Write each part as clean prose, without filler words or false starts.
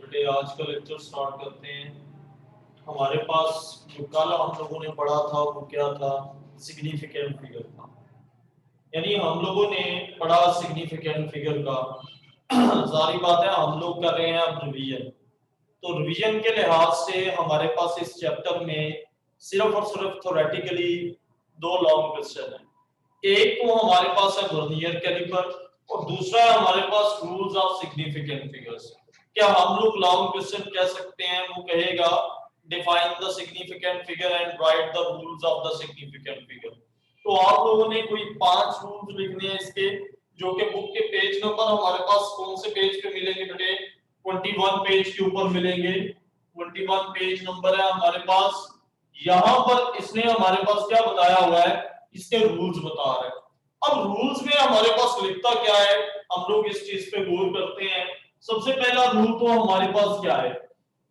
बेटे आज का लेक्चर स्टार्ट करते हैं। हमारे पास जो कल हम लोगों ने पढ़ा था वो क्या था? सिग्निफिकेंट फिगर था। यानी हम लोगों ने पढ़ा सिग्निफिकेंट फिगर का। सारी बात है हम लोग कर रहे हैं अब रिवीजन। तो रिवीजन के लिहाज से हमारे पास इस चैप्टर में सिर्फ और सिर्फ थ्योरेटिकली दो लॉन्ग क्वेश्चन है। एक तो हमारे पास है वर्नियर कैलिपर और दूसरा है हमारे पास रूल्स ऑफ सिग्निफिकेंट फिगर्स। क्या हम लोग लॉन्ग क्वेश्चन कह सकते हैं? वो कहेगा define the significant figure and right the rules of the significant figure. तो आप लोगों ने कोई 5 रूल्स लिखने हैं इसके, जो कि बुक के पेज नंबर हमारे पास कौन से पेज पे मिलेंगे बेटे? 21 पेज के ऊपर मिलेंगे। 21 पेज नंबर है हमारे पास। यहां पर इसने हमारे पास क्या बताया हुआ है? इसके रूल्स बता रहा है। अब रूल्स में हमारे पास लिखता क्या है, हम लोग इस चीज पे गौर करते हैं। सबसे पहला रूल तो हमारे पास क्या है?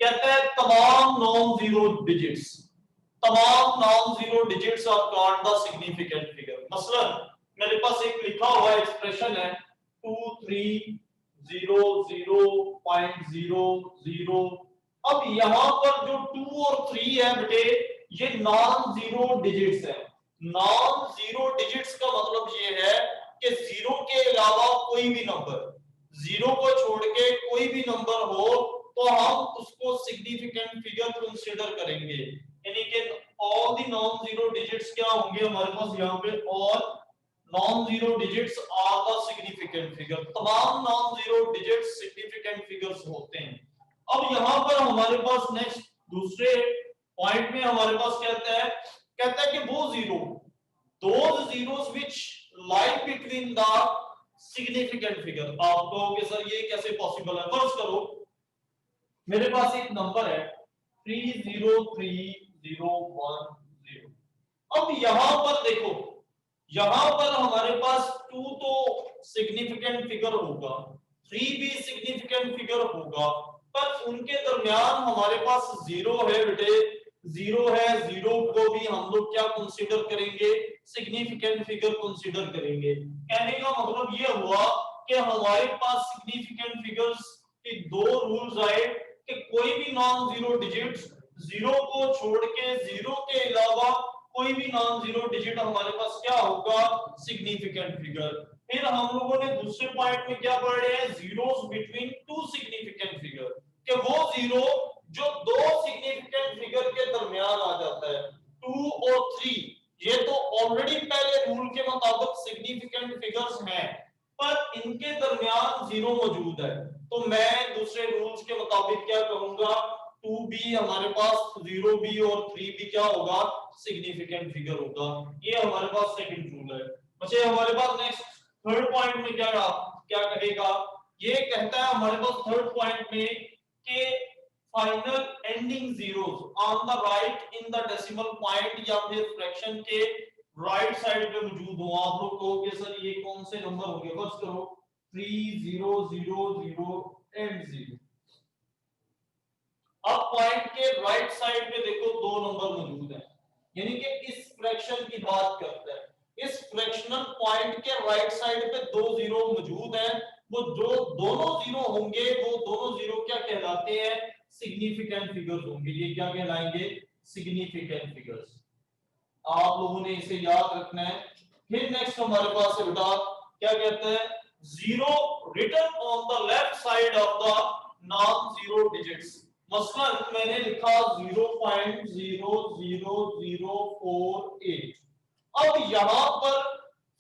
कहता है तमाम नॉन जीरो डिजिट्स, तमाम non zero digits are called the significant figure. मसलन मेरे पास एक लिखा हुआ एक्सप्रेशन है 23000.00। अब यहां पर जो 2 और 3 है बेटे ये नॉन जीरो डिजिट्स है। नॉन जीरो डिजिट्स का मतलब ये है कि जीरो के अलावा कोई भी नंबर, जीरो को छोड़ के कोई भी नंबर हो तो हम उसको सिग्निफिकेंट फिगर कंसीडर करेंगे। यानी कि all the non zero digits क्या होंगे हमारे पास यहाँ पे? All non zero digits are the significant figure. तमाम non zero digits significant figures होते हैं। अब यहाँ पर हमारे पास नेक्स्ट दूसरे पॉइंट में हमारे पास कहता है कि वो zero, those zeros which lie between the significant figure। आप कहोगे सर ये कैसे पॉसिबल है? फर्ज करो मेरे पास एक नंबर है 303010। अब यहां पर देखो, यहां पर हमारे पास 2 तो सिग्निफिकेंट फिगर होगा, 3 भी सिग्निफिकेंट फिगर होगा, पर उनके दरमियान हमारे पास जीरो है बेटे, जीरो है। जीरो को भी हम लोग क्या कंसीडर करेंगे? सिग्निफिकेंट फिगर कंसीडर करेंगे। कहने का मतलब ये हुआ कि हमारे पास सिग्निफिकेंट फिगर्स के दो रूल्स आए कि कोई भी नॉन जीरो डिजिट्स, जीरो को छोड़ के जीरो के अलावा कोई भी नॉन जीरो डिजिट हमारे पास क्या होगा? Significant figure. फिर हम लोगों ने दूसरे पॉइंट में क्या पढ़ रहे हैं? Zeros between two significant figure, कि वो जीरो जो दो सिग्निफिकेंट फिगर के दरमियान आ जाता है, 2 और 3। ये तो ऑलरेडी पहले रूल के मुताबिक सिग्निफिकेंट फिगर्स हैं, पर इनके दरमियान जीरो मौजूद है। तो मैं दूसरे रूल्स के मुताबिक क्या करूंगा? 2 भी हमारे पास, 0 भी और 3 भी क्या होगा? सिग्निफिकेंट फिगर होगा। ये हमारे पास सेकंड रूल है। बचे हमारे पास नेक्स्ट थर्ड पॉइंट में क्या कहेगा? ये कहता है हमारे पास थर्ड पॉइंट में कि final ending zeros on the right in the decimal point या फिर फ्रैक्शन के राइट साइड पे मौजूद हो। आप लोग कहोगे सर ये कौन से नंबर होंगे? फर्स्ट करो 3000 एंड 0। अब पॉइंट के राइट साइड पे देखो दो नंबर मौजूद हैं, यानी कि इस फ्रैक्शन की बात करते हैं। इस फ्रैक्शनल पॉइंट के राइट साइड पे दो जीरो मौजूद हैं। वो जो दोनों जीरो होंगे वो दोनों जीरो क्या कहलाते हैं? सिग्निफिकेंट फिगर्स होंगे। ये क्या कहलाएंगे? Significant figures. आप लोगों ने इसे याद रखना है। फिर नेक्स्ट हमारे पास है बेटा क्या कहते हैं? Zero written on the left side of the non zero digits. मसलन मैंने लिखा 0.00048। अब यहां पर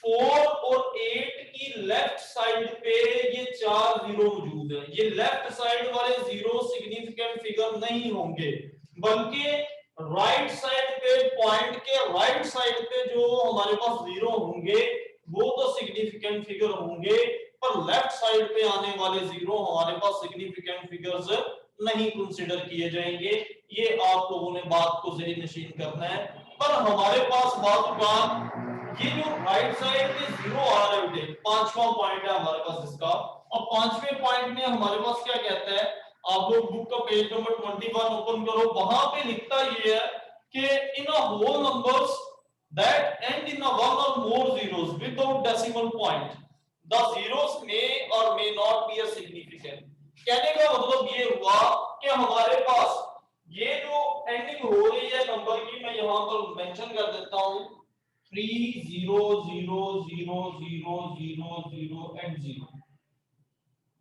4 और 8 की लेफ्ट साइड पे ये 4 जीरो मौजूद है। ये लेफ्ट साइड वाले जीरो सिग्निफिकेंट फिगर नहीं होंगे, बल्कि राइट साइड पे पॉइंट के राइट साइड पे जो हमारे पास जीरो होंगे वो तो सिग्निफिकेंट फिगर होंगे, पर लेफ्ट साइड पे आने वाले जीरो हमारे पास सिग्निफिकेंट फिगर्स नहीं कंसीडर किए जाएंगे। ये आप लोगों ने बात को ज़हन नशीन करना है। पर हमारे पास बात ये जो राइट साइड पे जीरो आ रहा है, पांचवा पॉइंट है हमारे पास इसका। और पांचवें पॉइंट में हमारे पास क्या कहता है? आप लोग बुक का पेज नंबर 21 ओपन करो, वहां पे लिखता ये है कि in a whole numbers that end in a one or more zeros without decimal point, the zeros may or may not be a significant। कहने का मतलब ये हुआ 3 0 0 0 0 0 0 एंड 0।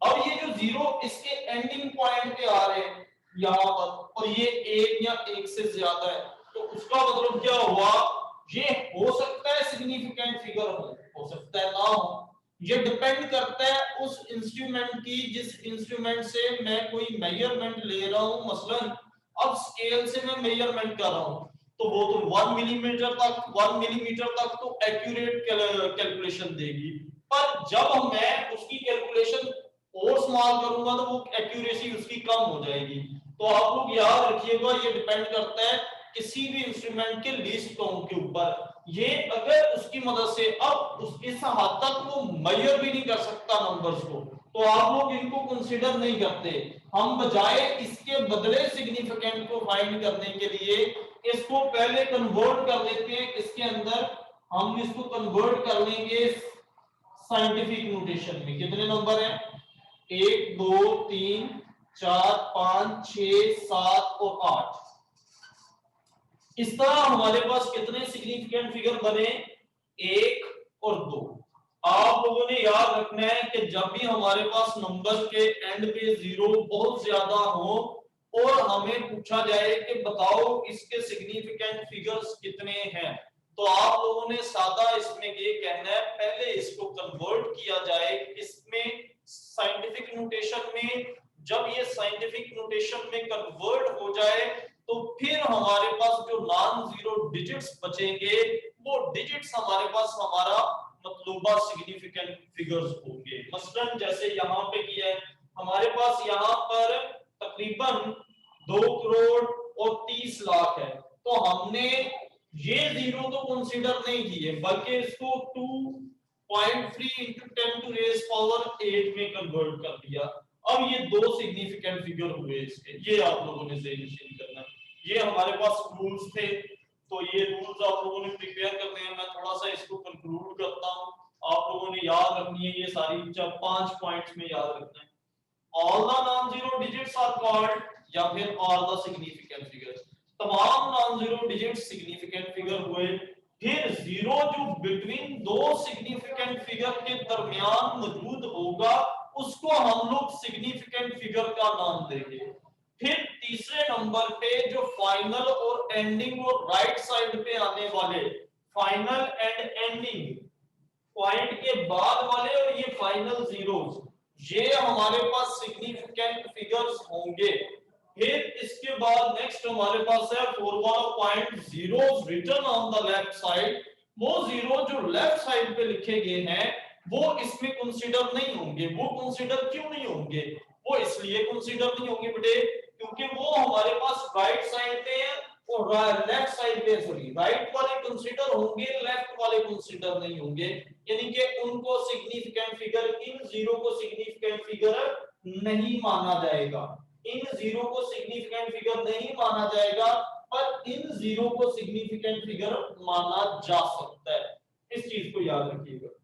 अब ये जो जीरो इसके एंडिंग पॉइंट पे आ रहे हैं यहाँ पर, और ये एक या एक से ज्यादा है, तो उसका मतलब क्या हुआ, ये हो सकता है सिग्निफिकेंट फिगर हो सकता है ना हो। ये डिपेंड करता है उस इंस्ट्रूमेंट की, जिस इंस्ट्रूमेंट से मैं कोई मेजरमेंट ले रहा हूं। मसलन अब स्केल से मैं मेजरमेंट कर रहा हूं, तो वो तो 1 मिलीमीटर तक तो एक्यूरेट कैलकुलेशन देगी, पर जब मैं उसकी कैलकुलेशन और स्मॉल करूंगा तो वो एक्यूरेसी उसकी कम हो जाएगी। तो आप लोग याद रखिएगा, ये डिपेंड करता है किसी भी इंस्ट्रूमेंट के लीस्ट काउंट के ऊपर। ये अगर उसकी मदद से अब उस इस हद तक वो मेजर भी नहीं कर सकता नंबर्स को, तो आप लोग इनको कंसीडर नहीं करते। हम बजाय इसके बदले सिग्निफिकेंट को फाइंड करने के लिए इसको पहले कन्वर्ट कर लेते हैं इसके अंदर। हम इसको कन्वर्ट कर लेंगे साइंटिफिक नोटेशन में। कितने नंबर हैं? 1 2 3 4 5 6 7 और 8। इस तरह हमारे पास कितने सिग्निफिकेंट फिगर बने? 1 और 2। आप लोगों ने याद रखना है कि जब भी हमारे पास नंबर के एंड पे जीरो बहुत ज्यादा हो और हमें पूछा जाए कि बताओ इसके सिग्निफिकेंट फिगर्स कितने हैं, तो आप लोगों ने सादा इसमें ये कहना है, पहले इसको कन्वर्ट किया जाए इसमें साइंटिफिक नोटेशन में। जब ये साइंटिफिक नोटेशन में कन्वर्ट हो जाए तो फिर हमारे पास जो नॉन जीरो डिजिट्स बचेंगे, वो डिजिट्स हमारे पास हमारा मतलूबा सिग्निफिकेंट फिगर्स होंगे। मसलन जैसे यहाँ पे किया है, हमारे पास यहाँ पर तकरीबन 2 करोड़ और 30 लाख है, तो हमने ये जीरो तो कंसीडर नहीं किए, बल्कि इसको 2.3 into 10 to raise power 8 में कन्वर्ट कर दिया। अब ये दो सिग्निफिकेंट फिगर हुए इसके, ये आप लोगों ने सही करना। ये हमारे पास रूल्स थे, तो ये रूल्स आप लोगों ने प्रिपेयर करने हैं। मैं थोड़ा सा इसको कंक्लूड करता हूं, आप लोगों ने याद रखनी है ये सारी 5 पॉइंट्स में याद रखना है। All the non zero digits are called, या फिर ऑल द सिग्निफिकेंट फिगर्स, तमाम non zero digits significant figure हुए। फिर जीरो जो बिटवीन दो सिग्निफिकेंट फिगर के दरमियान मौजूद होगा उसको हम लोग सिग्निफिकेंट फिगर का नाम देंगे। फिर तीसरे नंबर पे जो फाइनल और एंडिंग और राइट साइड पे आने वाले फाइनल एंड एंडिंग पॉइंट के बाद वाले और ये फाइनल जीरोस, ये हमारे पास सिग्निफिकेंट फिगर्स होंगे। फिर इसके बाद नेक्स्ट हमारे पास है 4 वाला point, zeros written on the left side. वो जीरो जो लेफ्ट साइड पे लिखे गए हैं वो इसमें कंसीडर नहीं होंगे। वो कंसीडर क्यों नहीं होंगे? वो इसलिए कंसीडर नहीं होंगे बेटे क्योंकि वो हमारे पास राइट साइड पे है और लेफ्ट साइड पे, सॉरी, राइट वाले कंसीडर होंगे, लेफ्ट वाले कंसीडर नहीं होंगे। यानी कि उनको सिग्निफिकेंट फिगर, इन जीरो को सिग्निफिकेंट फिगर नहीं माना जाएगा। इन जीरो को सिग्निफिकेंट फिगर नहीं माना जाएगा, पर इन जीरो को सिग्निफिकेंट फिगर माना जा सकता है। इस चीज को याद रखिएगा।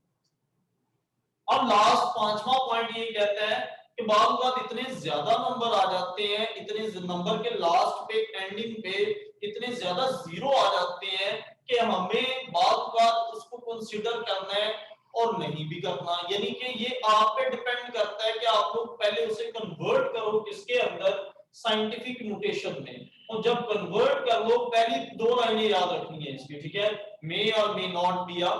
अब लास्ट 5वां पॉइंट ये कहता है कि बार बार इतने ज्यादा नंबर आ जाते हैं, इतने नंबर के लास्ट पे एंडिंग पे इतने ज्यादा जीरो आ जाते हैं कि हमें बार बार उसको कंसीडर करना है और नहीं भी करना। यानी कि ये आप पे डिपेंड करता है कि आप लोग पहले उसे कन्वर्ट करो किसके अंदर, साइंटिफिक नोटेशन में। और जब कन्वर्ट कर लो, पहली 2 लाइनें याद रखनी है इसकी, ठीक है, मे और may not be a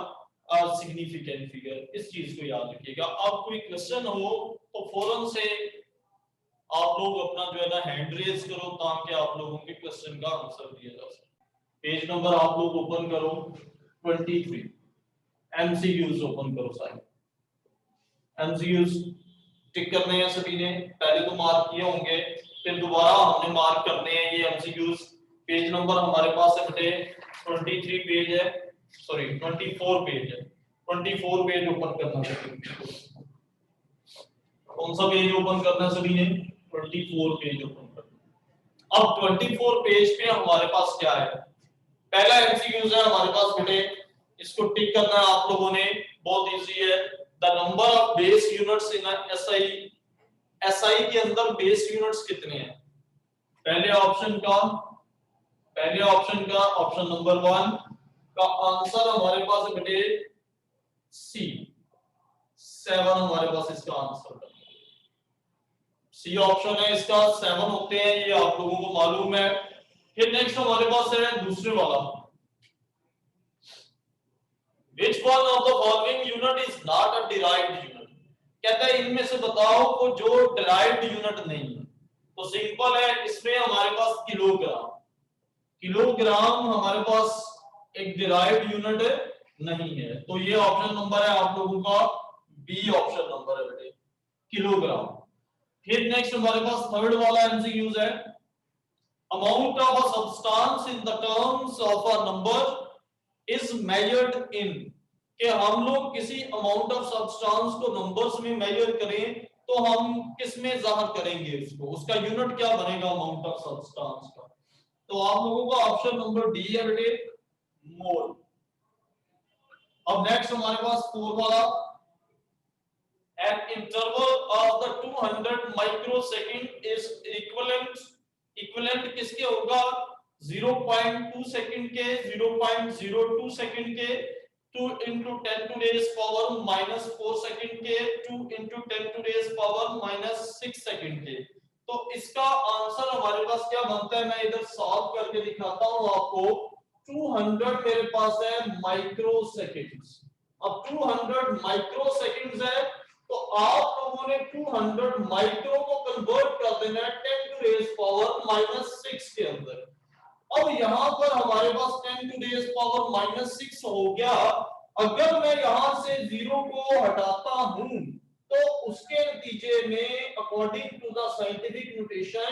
significant figure, इस चीज को याद रखिएगा। अब कोई क्वेश्चन हो तो फौरन से आप लोग अपना जो है ना हैंड रेज करो ताकि आप लोगों के क्वेश्चन का आंसर दिया जा सके। पेज नंबर आप लोग ओपन करो 23, एमसीक्यूज ओपन करो सारे। एमसीक्यूज टिक करने हैं सभी ने, पहले तो मार्क किए होंगे, फिर दोबारा हमने मार्क करने हैं ये एमसीक्यूज। पेज नंबर हमारे पास है बेटे 23 पेज है, सॉरी 24 पेज है। 24 पेज ओपन करना है। कौन सा पेज ओपन करना है सभी ने? 24 पेज ओपन करना। अब 24 पेज पे हमारे पास क्या है? पहला एमसीक्यूज है हमारे पास बेटे, इसको टिक करना है आप लोगों ने, बहुत इजी है। The number of base units in SI, SI के अंदर बेस यूनिट्स कितने हैं? पहले ऑप्शन का ऑप्शन नंबर 1 का आंसर हमारे पास है बेटे सी, 7 हमारे पास इसका आंसर है। सी ऑप्शन है इसका, 7 होते हैं, ये आप लोगों को मालूम है। फिर नेक्स्ट हमारे पास है दूसरे वाला, Which one of the following unit is not a derived unit? कहता है इनमें से बताओ को जो derived unit नहीं है। तो सिंपल है, इसमें हमारे पास किलोग्राम, किलोग्राम हमारे पास एक derived unit नहीं है। तो ये ऑप्शन नंबर है आप लोगों का बी ऑप्शन नंबर है बेटे, किलोग्राम। फिर नेक्स्ट हमारे पास थर्ड वाला एमसीक्यूज है, amount of a substance in the terms of a number is measured in, कि हम लोग किसी अमाउंट ऑफ सब्सटेंस को नंबर्स में मेजर करें तो हम किस में जाहिर करेंगे उसको, उसका यूनिट क्या बनेगा अमाउंट ऑफ सब्सटेंस का। तो आप लोगों का ऑप्शन नंबर डी है बेटे, मोल। अब नेक्स्ट हमारे पास फोर वाला, an interval of the 200 microsecond is equivalent किसके होगा, 0.2 सेकंड के, 0.02 सेकंड के, 2 into 10 to raise power -4 second के, 2 into 10 to raise power -6 second के। तो इसका आंसर हमारे पास क्या बनता है, मैं इधर सॉल्व करके दिखाता हूं आपको। 200 मेरे पास है माइक्रोसेकंड्स, अब 200 माइक्रोसेकंड्स है, तो आप लोगों ने 200 माइक्रो को कन्वर्ट कर देना है 10 टू रेज पावर -6 के अंदर। अब यहां पर हमारे पास 10 टू रेज पावर -6 हो गया। अगर मैं यहां से 0 को हटाता हूं तो उसके नतीजे में according to the scientific notation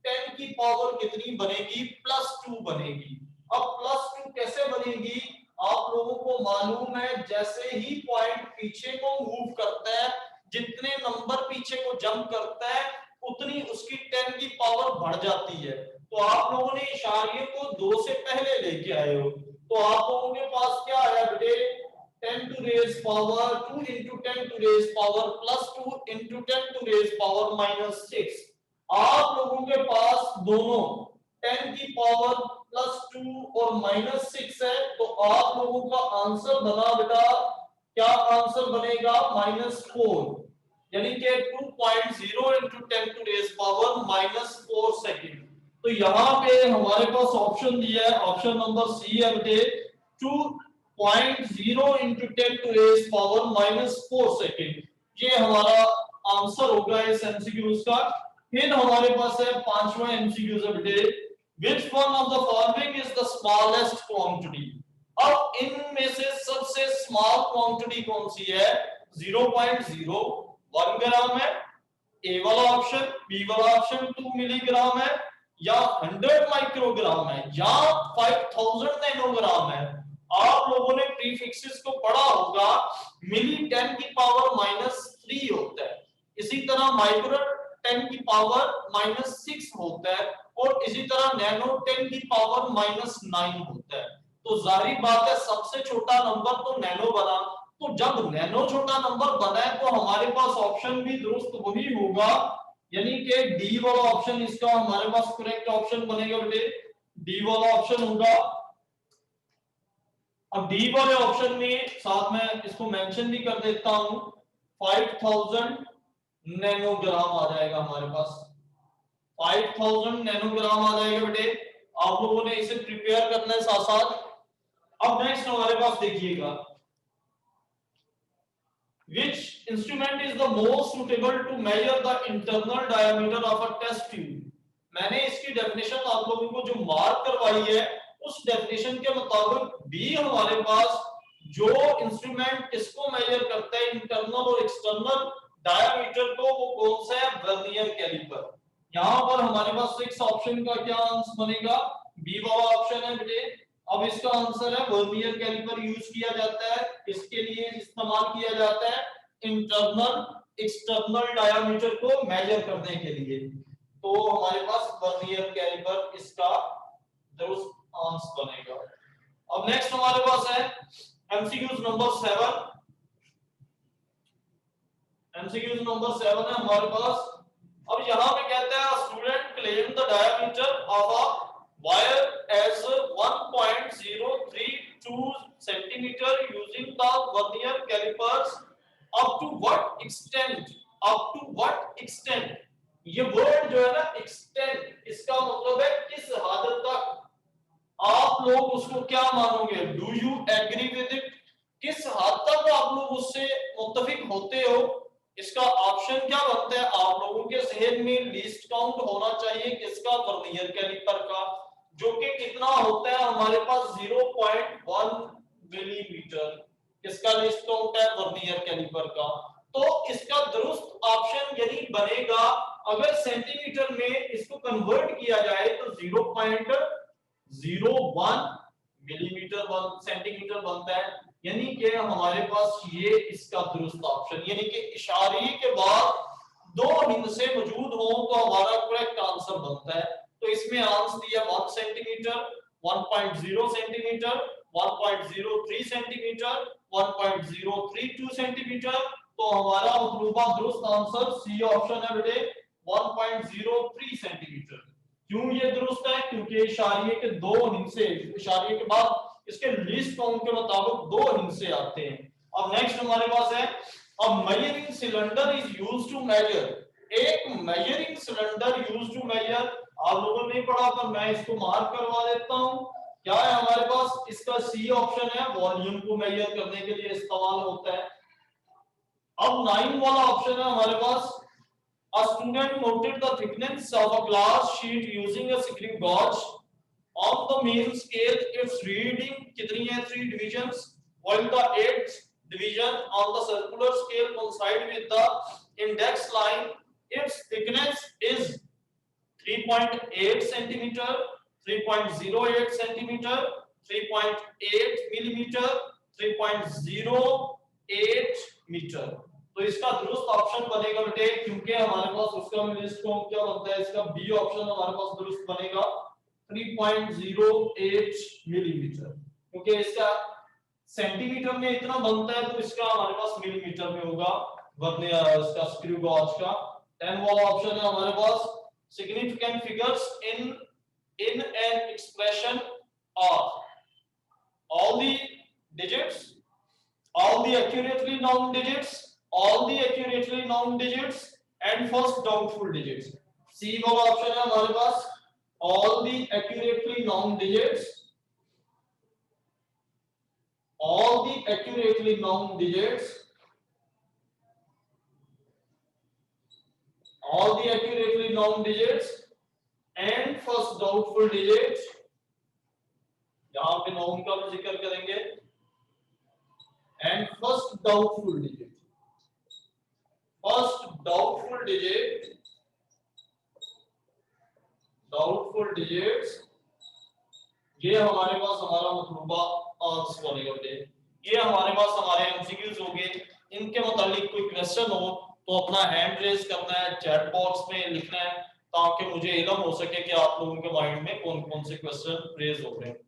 10 की पावर कितनी बनेगी, +2 बनेगी। अब +2 कैसे बनेगी, आप लोगों को मालूम है जैसे ही पॉइंट पीछे को मूव करता है, जितने नंबर पीछे को जंप करता है उतनी उसकी 10 की पावर बढ़ जाती है। तो आप लोगों ने इशारे को 2 से पहले लेके आए हो, तो आप लोगों के पास क्या आया बेटे, 10 to raise power 2 into 10 to raise power +2 into 10 to raise power -6। आप लोगों के पास दोनों 10 की पावर +2 और -6 है, तो आप लोगों का आंसर बना बेटा, क्या आंसर बनेगा, -4, यानी कि 2.0 into 10 to raise power -4 second. तो यहाँ पे हमारे पास ऑप्शन दिया है, ऑप्शन नंबर सी है बेटे, 2.0 into 10 to raise power -4 second, ये हमारा आंसर होगा इस एमसीक्यूज का। फिर हमारे पास है पांचवा एमसीक्यूज है बेटे, which one of the following is the smallest quantity? अब इनमें से सबसे स्मॉल क्वांटिटी कौन सी है, 0.01 ग्राम है, ए वाला ऑप्शन, बी वाला ऑप्शन 2 मिलीग्राम है, या 100 माइक्रोग्राम है, या 5000 नैनोग्राम है। आप लोगों ने प्रीफिक्सेस को पढ़ा होगा, मिली 10 की पावर -3 होता है, इसी तरह माइक्रो 10 की पावर -6 होता है, और इसी तरह नैनो 10 की पावर -9 होता है। तो जाहिर बात है सबसे छोटा नंबर तो नैनो बना, तो जब नैनो छोटा नंबर बना है तो हमारे पास ऑप्शन भी दुरुस्त वही होगा, यानी कि डी वाला ऑप्शन इसका हमारे पास करेक्ट ऑप्शन बनेगा बेटे, डी वाला ऑप्शन होगा। अब डी वाले ऑप्शन में साथ में इसको मेंशन भी कर देता हूं, 5000 नैनोग्राम आ जाएगा हमारे पास, 5000 नैनोग्राम आ जाएगा बेटे। आप लोगों ने इसे प्रिपेयर करना है साथ साथ। अब नेक्स्ट हमारे पास देखिएगा, which instrument is the most suitable to measure the internal diameter of a test tube? मैंने इसकी डेफिनेशन आप लोगों को जो मार्क करवाई है उस डेफिनेशन के मुताबिक भी हमारे पास जो इंस्ट्रूमेंट किसको मेजर करता है, इंटरनल और एक्सटर्नल डायमीटर को, वो कौन सा है, वर्नियर कैलिपर। यहाँ पर हमारे पास 6 ऑप्शन का क्या आंसर बनेगा, बी वाला ऑप्शन है बेटे। अब इसका आंसर है वर्नियर कैलिपर यूज किया जाता है, इसके लिए इस्तेमाल किया जाता है इंटरनल एक्सटर्नल डायमीटर को मेजर करने के लिए। तो हमारे पास वर्नियर कैलिपर इसका दुरुस्त आंसर बनेगा। अब नेक्स्ट हमारे पास है एमसीक्यूज नंबर 7। एमसीक्यूज नंबर 7 है हमारे पास। अब यहां पे कहता है student claim the diameter of a wire as 1.0327 extend, ये वर्ड जो है ना एक्सटेंड, इसका मतलब है किस हद तक आप लोग उसको क्या मानोगे, do you agree with it, किस हद तक आप लोग उससे मुत्तफिक होते हो। इसका ऑप्शन क्या बनता है, आप लोगों के जहन में लीस्ट काउंट होना चाहिए किसका, वर्नियर कैलिपर का, जो कि कितना होता है हमारे पास 0.1 मिलीमीटर, किसका लीस्ट काउंट है, वर्नियर कैलिपर का। तो इसका दुरुस्त ऑप्शन यही बनेगा, अगर सेंटीमीटर में इसको कन्वर्ट किया जाए तो 0.01 मिलीमीटर सेंटीमीटर बनता है, यानी कि हमारे पास ये इसका दुरुस्त ऑप्शन, यानी कि इशारे के बाद दो हिंसे मौजूद हो तो हमारा करेक्ट आंसर बनता है। तो इसमें आंसर दिया 1 सेंटीमीटर, 1.0 सेंटीमीटर, 1.03 सेंटीमीटर, 1.032 सेंटीमीटर, तो हमारा मतलूबा दुरुस्त आंसर सी ऑप्शन है बेटे 1.03 सेंटीमीटर। क्यों ये दुरुस्त है, क्योंकि इशारे के दो हिस्से, इशारे के बाद इसके लीस्ट काउंट के मुताबिक दो हिस्से आते हैं। अब नेक्स्ट हमारे पास है, a measuring cylinder is used to measure, एक measuring cylinder used to measure, आप लोगों ने पढ़ा पर मैं इसको मार्क करवा देता हूं। क्या है हमारे पास, इसका सी ऑप्शन है, वॉल्यूम को मेजर करने के लिए इस्तेमाल होता है। अब 9 वाला ऑप्शन है हमारे पास, a student noted the thickness of a glass sheet using a screw gauge on the main scale, its reading कितनी है, 3 divisions, while the 8th division on the circular scale coincide with the index line, its thickness is 3.8 centimeter, 3.08 centimeter, 3.8 millimeter, 3.08 meter. तो इसका दुरुस्त option बनेगा बेटे, क्योंकि हमारे पास उसका लिस्ट को क्या बनता है, इसका बी ऑप्शन हमारे पास दुरुस्त बनेगा 3.08 मिलीमीटर, क्योंकि इसका सेंटीमीटर में इतना बनता है तो इसका हमारे पास मिलीमीटर में होगा, वर्नियर इसका स्क्रू गॉज का। 10 वाला ऑप्शन है हमारे पास, significant figures in an expression are all the digits, all the accurately known digits, all the accurately known digits and first doubtful digits। सी वाला ऑप्शन है हमारे पास, all the accurately known digits, all the accurately known digits, all the accurately known digits and first doubtful digit, यहां पे noun का भी जिक्र करेंगे, and first doubtful digit, first doubtful digit, doubtful digits, ये हमारे पास हमारा मतलूबा आंसर बनेगा बेटे। ये हमारे पास हमारे एमसीक्यूज हो गए। इनके मुतालिक कोई क्वेश्चन हो तो अपना हैंड रेज करना है, चैट बॉक्स में लिखना है, ताकि मुझे इल्म हो सके कि आप लोगों के माइंड में कौन कौन से क्वेश्चन रेज हो रहे हैं।